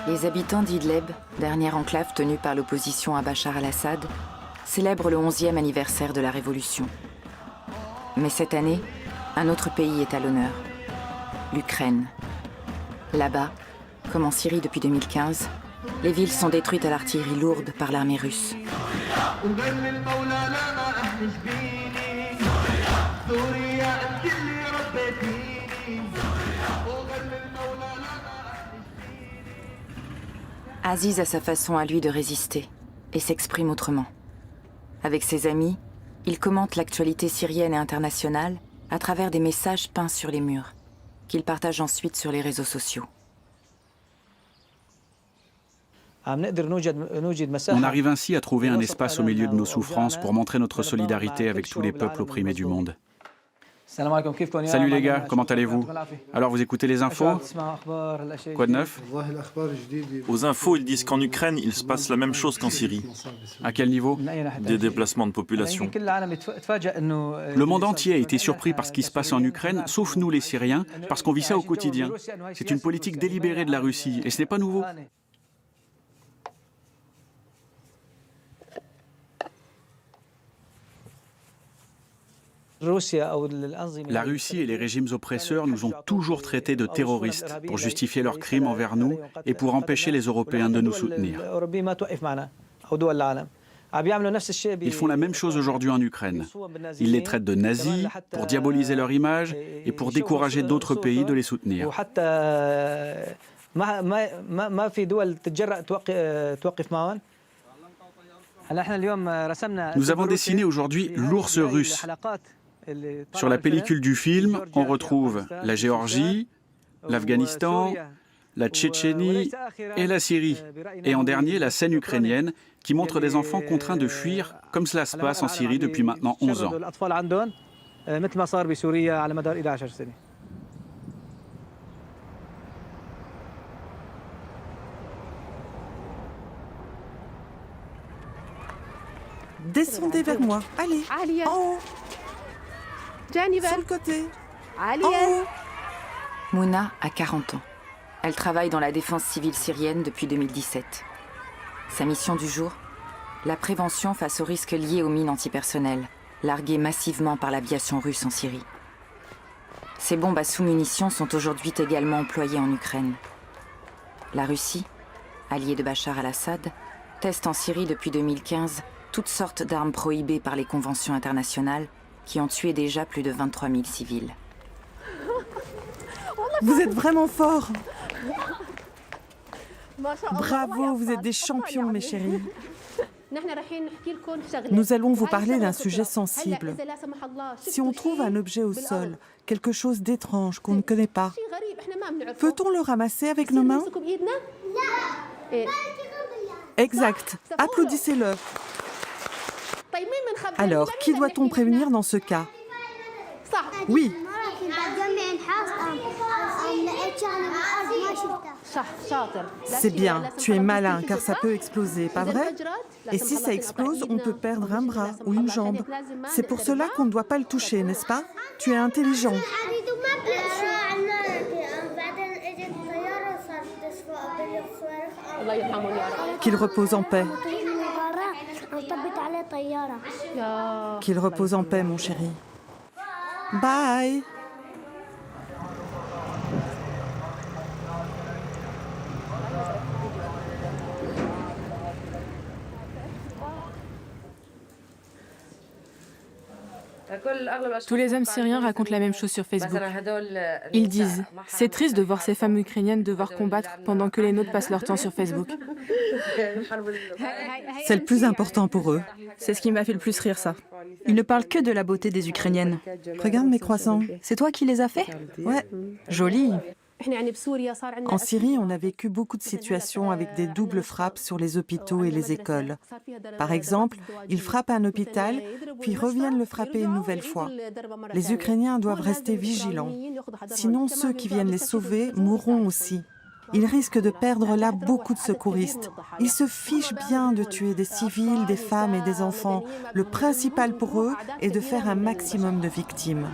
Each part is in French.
Les habitants d'Idleb, dernière enclave tenue par l'opposition à Bachar al-Assad, célèbrent le 11e anniversaire de la révolution. Mais cette année, un autre pays est à l'honneur, l'Ukraine. Là-bas, comme en Syrie depuis 2015, les villes sont détruites à l'artillerie lourde par l'armée russe. Aziz a sa façon à lui de résister et s'exprime autrement. Avec ses amis, il commente l'actualité syrienne et internationale à travers des messages peints sur les murs, qu'il partage ensuite sur les réseaux sociaux. On arrive ainsi à trouver un espace au milieu de nos souffrances pour montrer notre solidarité avec tous les peuples opprimés du monde. Salut les gars, comment allez-vous? Alors vous écoutez les infos? Quoi de neuf? Aux infos, ils disent qu'en Ukraine, il se passe la même chose qu'en Syrie. À quel niveau? Des déplacements de population. Le monde entier a été surpris par ce qui se passe en Ukraine, sauf nous les Syriens, parce qu'on vit ça au quotidien. C'est une politique délibérée de la Russie, et ce n'est pas nouveau. La Russie et les régimes oppresseurs nous ont toujours traités de terroristes pour justifier leurs crimes envers nous et pour empêcher les Européens de nous soutenir. Ils font la même chose aujourd'hui en Ukraine. Ils les traitent de nazis pour diaboliser leur image et pour décourager d'autres pays de les soutenir. Nous avons dessiné aujourd'hui l'ours russe. Sur la pellicule du film, on retrouve la Géorgie, l'Afghanistan, la Tchétchénie et la Syrie. Et en dernier, la scène ukrainienne qui montre des enfants contraints de fuir comme cela se passe en Syrie depuis maintenant 11 ans. Descendez vers moi. Allez, en haut. Sur le côté. En haut. Mouna a 40 ans. Elle travaille dans la défense civile syrienne depuis 2017. Sa mission du jour, la prévention face aux risques liés aux mines antipersonnelles, larguées massivement par l'aviation russe en Syrie. Ces bombes à sous-munitions sont aujourd'hui également employées en Ukraine. La Russie, alliée de Bachar al-Assad, teste en Syrie depuis 2015 toutes sortes d'armes prohibées par les conventions internationales qui ont tué déjà plus de 23 000 civils. Vous êtes vraiment forts. Bravo, vous êtes des champions, mes chéris. Nous allons vous parler d'un sujet sensible. Si on trouve un objet au sol, quelque chose d'étrange qu'on ne connaît pas, peut-on le ramasser avec nos mains? Exact. Applaudissez-le. Alors, qui doit-on prévenir dans ce cas? Oui. C'est bien, tu es malin car ça peut exploser, pas vrai? Et si ça explose, on peut perdre un bras ou une jambe. C'est pour cela qu'on ne doit pas le toucher, n'est-ce pas? Tu es intelligent. Qu'il repose en paix. Qu'il repose en paix, mon chéri. Bye. Tous les hommes syriens racontent la même chose sur Facebook. Ils disent « C'est triste de voir ces femmes ukrainiennes devoir combattre pendant que les nôtres passent leur temps sur Facebook. » C'est le plus important pour eux. C'est ce qui m'a fait le plus rire, ça. Ils ne parlent que de la beauté des Ukrainiennes. Regarde mes croissants. C'est toi qui les as faits? Ouais. Joli. En Syrie, on a vécu beaucoup de situations avec des doubles frappes sur les hôpitaux et les écoles. Par exemple, ils frappent un hôpital, puis reviennent le frapper une nouvelle fois. Les Ukrainiens doivent rester vigilants. Sinon, ceux qui viennent les sauver mourront aussi. Ils risquent de perdre là beaucoup de secouristes. Ils se fichent bien de tuer des civils, des femmes et des enfants. Le principal pour eux est de faire un maximum de victimes.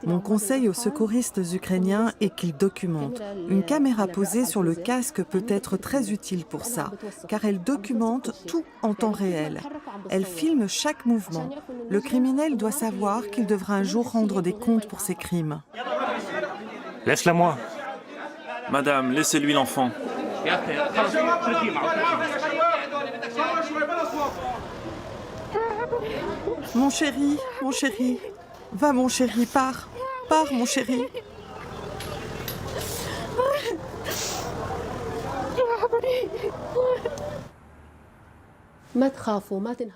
Mon conseil aux secouristes ukrainiens est qu'ils documentent. Une caméra posée sur le casque peut être très utile pour ça, car elle documente tout en temps réel. Elle filme chaque mouvement. Le criminel doit savoir qu'il devra un jour rendre des comptes pour ses crimes. Laisse-la moi. Madame, laissez-lui l'enfant. Mon chéri, va mon chéri, pars, mon chéri.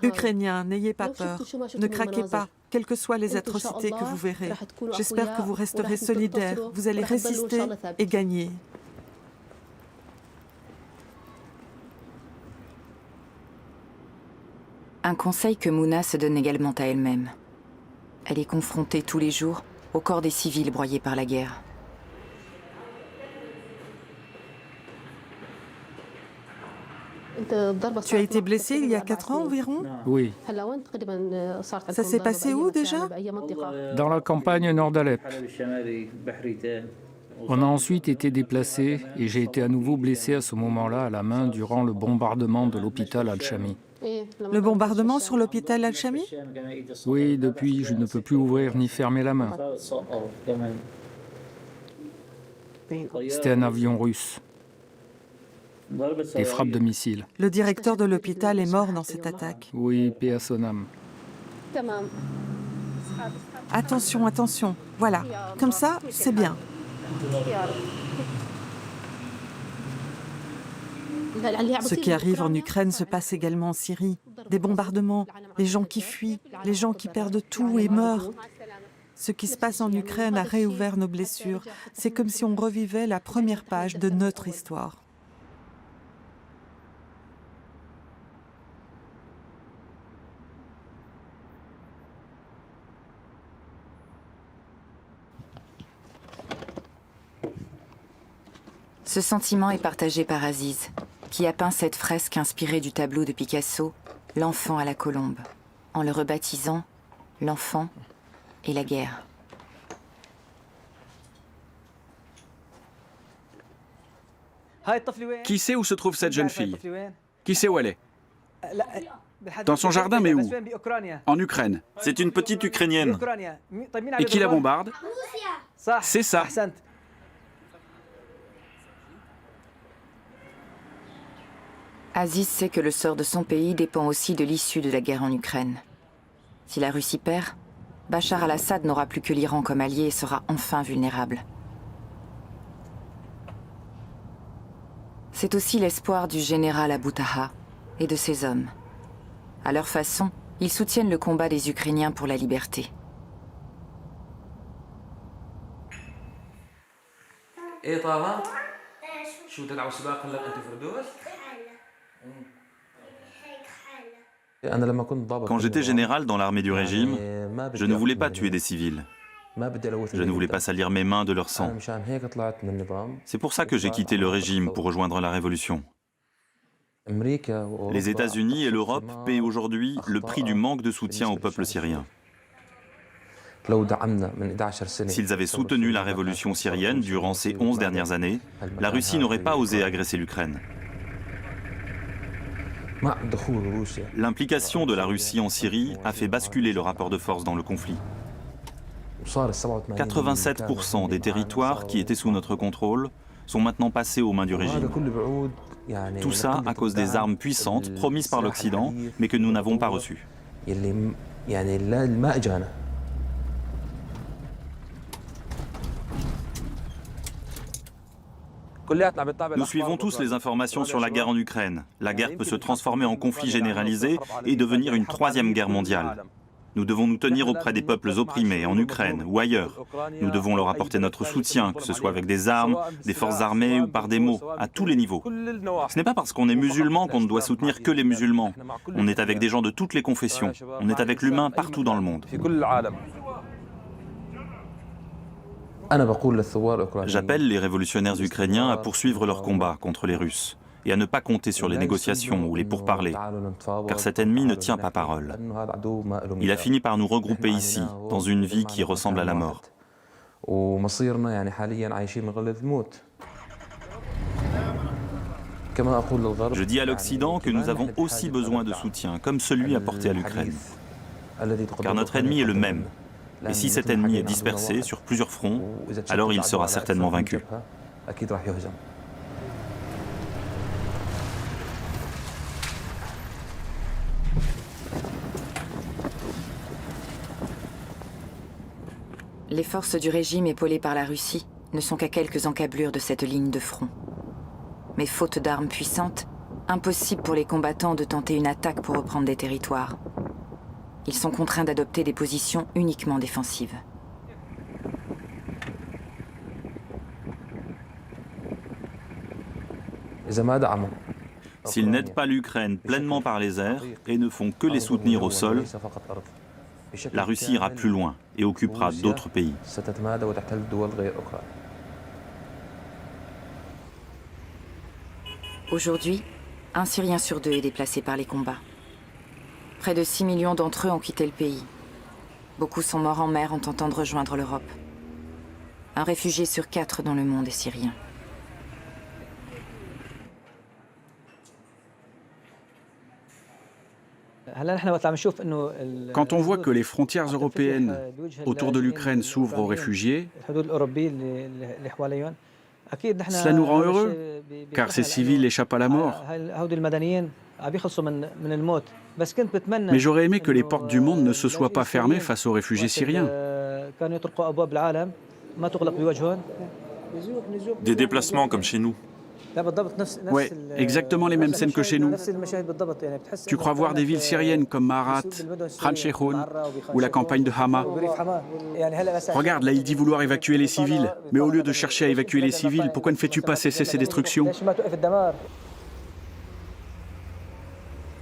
Ukrainiens, n'ayez pas peur, ne craquez pas, quelles que soient les atrocités que vous verrez. J'espère que vous resterez solidaires, vous allez résister et gagner. Un conseil que Mouna se donne également à elle-même. Elle est confrontée tous les jours au corps des civils broyés par la guerre. Tu as été blessé il y a 4 ans environ? Oui, Ça s'est passé où déjà? dans la campagne nord d'Alep. On a ensuite été déplacés et j'ai été à nouveau blessé à ce moment-là à la main durant le bombardement de l'hôpital Al-Shami. Le bombardement sur l'hôpital Al-Shami? Oui, depuis, je ne peux plus ouvrir ni fermer la main. C'était un avion russe. Des frappes de missiles. Le directeur de l'hôpital est mort dans cette attaque. Oui, paix à son âme. Attention, attention. Voilà, comme ça, c'est bien. Ce qui arrive en Ukraine se passe également en Syrie. Des bombardements, les gens qui fuient, les gens qui perdent tout et meurent. Ce qui se passe en Ukraine a réouvert nos blessures. C'est comme si on revivait la première page de notre histoire. Ce sentiment est partagé par Aziz, qui a peint cette fresque inspirée du tableau de Picasso, L'enfant à la colombe, en le rebaptisant L'enfant et la guerre. Qui sait où se trouve cette jeune fille? Qui sait où elle est? Dans son jardin, mais où? En Ukraine. C'est une petite Ukrainienne. Et qui la bombarde? C'est ça. Aziz sait que le sort de son pays dépend aussi de l'issue de la guerre en Ukraine. Si la Russie perd, Bachar al-Assad n'aura plus que l'Iran comme allié et sera enfin vulnérable. C'est aussi l'espoir du général Abu Taha et de ses hommes. À leur façon, ils soutiennent le combat des Ukrainiens pour la liberté. Quand j'étais général dans l'armée du régime, je ne voulais pas tuer des civils. Je ne voulais pas salir mes mains de leur sang. C'est pour ça que j'ai quitté le régime pour rejoindre la révolution. Les États-Unis et l'Europe paient aujourd'hui le prix du manque de soutien au peuple syrien. S'ils avaient soutenu la révolution syrienne durant ces 11 dernières années, la Russie n'aurait pas osé agresser l'Ukraine. L'implication de la Russie en Syrie a fait basculer le rapport de force dans le conflit. 87% des territoires qui étaient sous notre contrôle sont maintenant passés aux mains du régime. Tout ça à cause des armes puissantes promises par l'Occident, mais que nous n'avons pas reçues. Nous suivons tous les informations sur la guerre en Ukraine. La guerre peut se transformer en conflit généralisé et devenir une troisième guerre mondiale. Nous devons nous tenir auprès des peuples opprimés en Ukraine ou ailleurs. Nous devons leur apporter notre soutien, que ce soit avec des armes, des forces armées ou par des mots, à tous les niveaux. Ce n'est pas parce qu'on est musulman qu'on ne doit soutenir que les musulmans. On est avec des gens de toutes les confessions. On est avec l'humain partout dans le monde. J'appelle les révolutionnaires ukrainiens à poursuivre leur combat contre les Russes et à ne pas compter sur les négociations ou les pourparlers, car cet ennemi ne tient pas parole. Il a fini par nous regrouper ici, dans une vie qui ressemble à la mort. Je dis à l'Occident que nous avons aussi besoin de soutien, comme celui apporté à l'Ukraine. Car notre ennemi est le même. Et si cet ennemi est dispersé sur plusieurs fronts, alors il sera certainement vaincu. Les forces du régime épaulées par la Russie ne sont qu'à quelques encablures de cette ligne de front. Mais faute d'armes puissantes, impossible pour les combattants de tenter une attaque pour reprendre des territoires. Ils sont contraints d'adopter des positions uniquement défensives. S'ils n'aident pas l'Ukraine pleinement par les airs et ne font que les soutenir au sol, la Russie ira plus loin et occupera d'autres pays. Aujourd'hui, un Syrien sur deux est déplacé par les combats. Près de 6 millions d'entre eux ont quitté le pays. Beaucoup sont morts en mer en tentant de rejoindre l'Europe. Un réfugié sur 4 dans le monde est syrien. Quand on voit que les frontières européennes autour de l'Ukraine s'ouvrent aux réfugiés, cela nous rend heureux, car ces civils échappent à la mort. Mais j'aurais aimé que les portes du monde ne se soient pas fermées face aux réfugiés syriens. Des déplacements comme chez nous. Oui, exactement les mêmes scènes que chez nous. Tu crois voir des villes syriennes comme Marat, Khan Sheikhoun ou la campagne de Hama. Regarde, là il dit vouloir évacuer les civils. Mais au lieu de chercher à évacuer les civils, pourquoi ne fais-tu pas cesser ces destructions?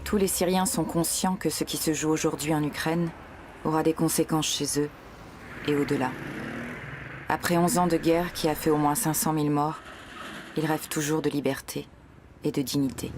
Tous les Syriens sont conscients que ce qui se joue aujourd'hui en Ukraine aura des conséquences chez eux et au-delà. Après 11 ans de guerre qui a fait au moins 500 000 morts, ils rêvent toujours de liberté et de dignité.